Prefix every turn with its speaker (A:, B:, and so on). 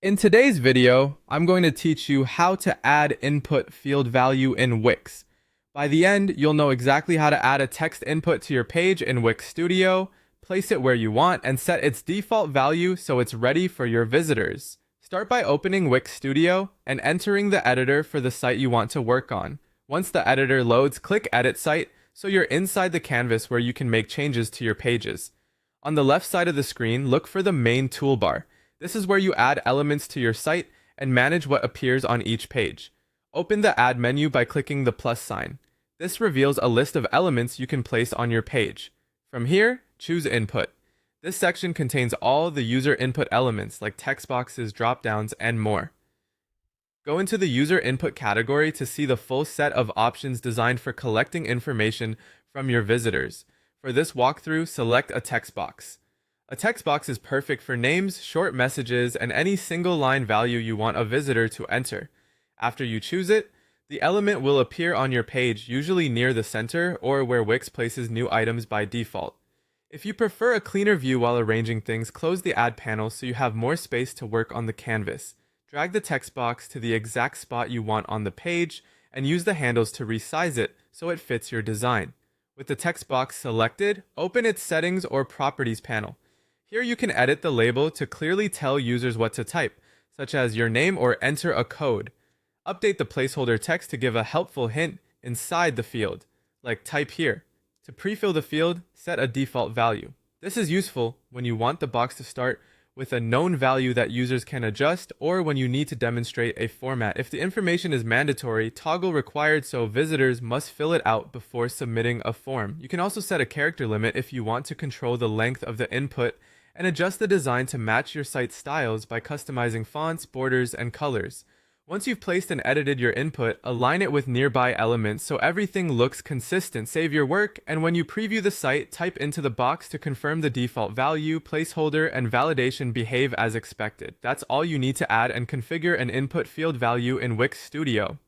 A: In today's video, I'm going to teach you how to add input field value in Wix. By the end, you'll know exactly how to add a text input to your page in Wix Studio, place it where you want, and set its default value so it's ready for your visitors. Start by opening Wix Studio and entering the editor for the site you want to work on. Once the editor loads, click Edit Site so you're inside the canvas where you can make changes to your pages. On the left side of the screen, look for the main toolbar. This is where you add elements to your site and manage what appears on each page. Open the Add menu by clicking the plus sign. This reveals a list of elements you can place on your page. From here, choose Input. This section contains all the user input elements like text boxes, drop-downs, and more. Go into the user input category to see the full set of options designed for collecting information from your visitors. For this walkthrough, select a text box. A text box is perfect for names, short messages, and any single line value you want a visitor to enter. After you choose it, the element will appear on your page, usually near the center or where Wix places new items by default. If you prefer a cleaner view while arranging things, close the Add panel so you have more space to work on the canvas. Drag the text box to the exact spot you want on the page, and use the handles to resize it so it fits your design. With the text box selected, open its Settings or Properties panel. Here you can edit the label to clearly tell users what to type, such as your name or enter a code. Update the placeholder text to give a helpful hint inside the field, like type here. To pre-fill the field, set a default value. This is useful when you want the box to start with a known value that users can adjust, or when you need to demonstrate a format. If the information is mandatory, toggle required so visitors must fill it out before submitting a form. You can also set a character limit if you want to control the length of the input and adjust the design to match your site's styles by customizing fonts, borders, and colors. Once you've placed and edited your input, align it with nearby elements so everything looks consistent. Save your work, and when you preview the site, type into the box to confirm the default value, placeholder, and validation behave as expected. That's all you need to add and configure an input field value in Wix Studio.